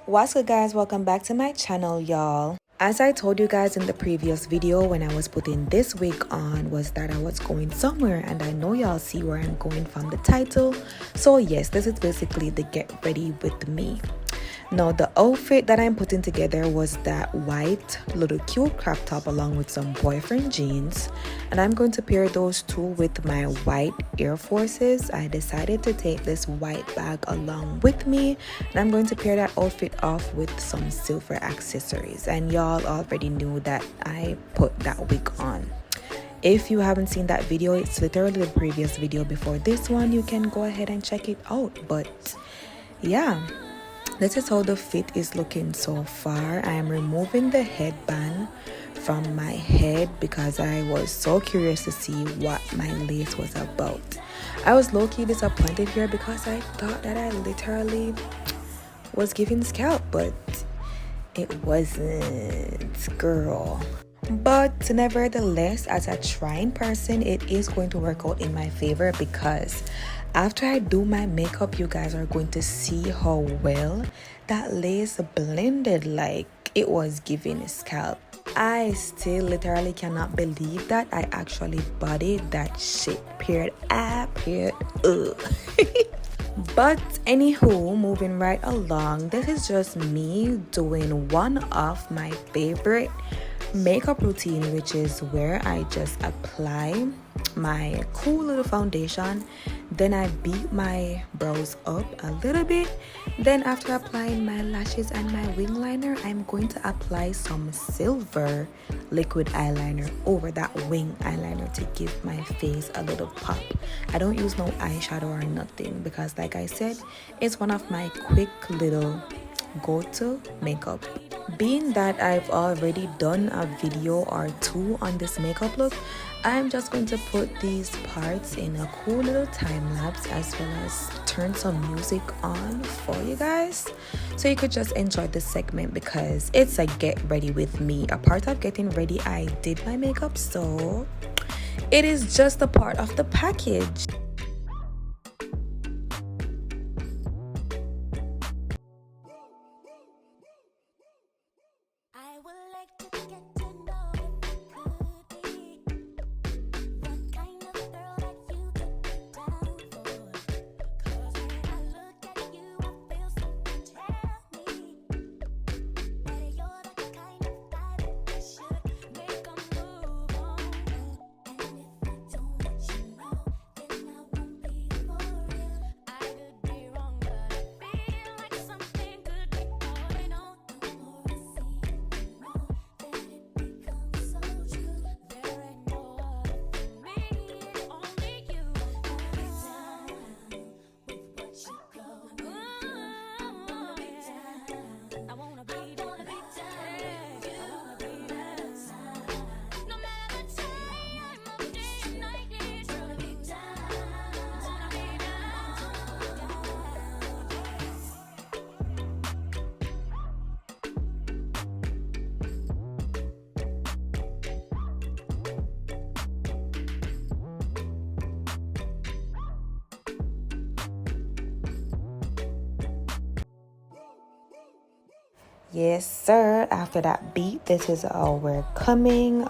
What's good, guys? Welcome back to my channel, y'all. As I told you guys in the previous video when I was putting this wig on was that I was going somewhere, and I know y'all see where I'm going from the title. So yes, this is basically the get ready with me. Now the outfit that I'm putting together was that white little cute crop top along with some boyfriend jeans, and I'm going to pair those two with my white Air Forces. I decided to take this white bag along with me, and I'm going to pair that outfit off with some silver accessories, and y'all already knew that I put that wig on. If you haven't seen that video, it's literally the previous video before this one. You can go ahead and check it out. But yeah, this is how the fit is looking so far. I am removing the headband from my head because I was so curious to see what my lace was about. I was low-key disappointed here because I thought that I literally was giving scalp, but it wasn't, girl. But nevertheless, as a trying person, it is going to work out in my favor because after I do my makeup, you guys are going to see how well that lace blended, like it was giving scalp. I still literally cannot believe that I actually bodied that shit, period. But anywho, moving right along, this is just me doing one of my favorite makeup routine, which is where I just apply my cool little foundation, then I beat my brows up a little bit, then after applying my lashes and my wing liner, I'm going to apply some silver liquid eyeliner over that wing eyeliner to give my face a little pop. I don't use no eyeshadow or nothing because, like I said, it's one of my quick little go-to makeup. Being that I've already done a video or two on this makeup look, I'm just going to put these parts in a cool little time lapse as well as turn some music on for you guys so you could just enjoy this segment because it's a get ready with me. A part of getting ready, I did my makeup, so it is just a part of the package. Yes, sir. After that beat, this is how we're coming.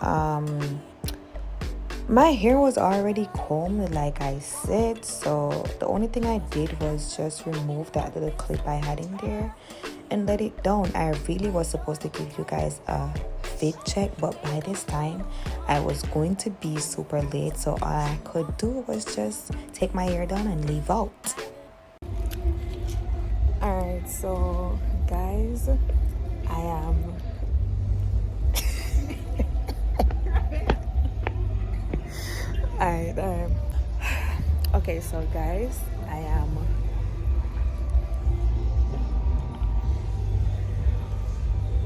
My hair was already combed, like I said, so the only thing I did was just remove that little clip I had in there and let it down. I really was supposed to give you guys a fit check, but by this time I was going to be super late, so all I could do was just take my hair down and leave out. Alright, so guys, I am okay, so guys, I am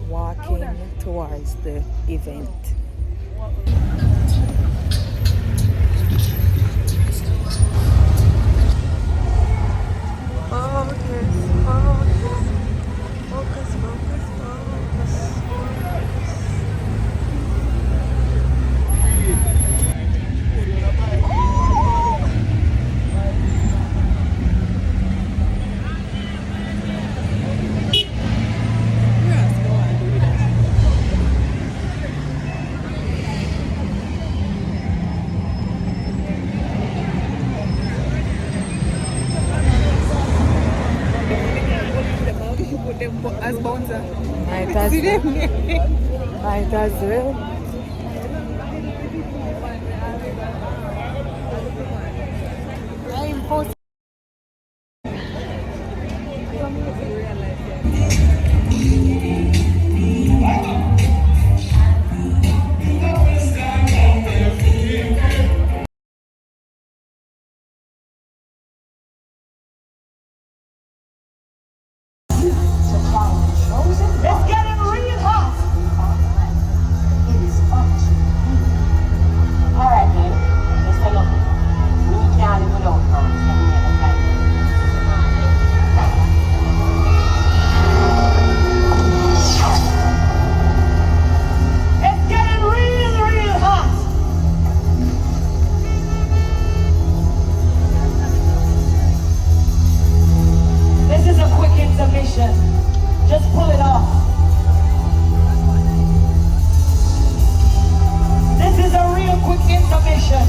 walking towards the event. bouncer. Might as well. Might as well. I'm posting. It's getting real hot. It is up to you. Alright, man. Listen up. We can't live without girls. It's getting real, real hot. This is a quick intermission. Just pull it off. This is a real quick intermission.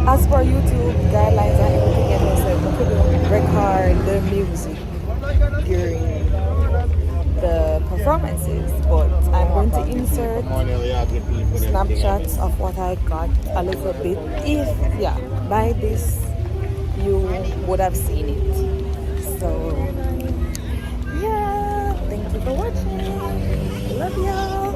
As for YouTube guidelines and everything, it was like we couldn't record the music during the performances, but I'm going to insert snapshots of what I got a little bit. If by this you would have seen it. So thank you for watching. Love y'all.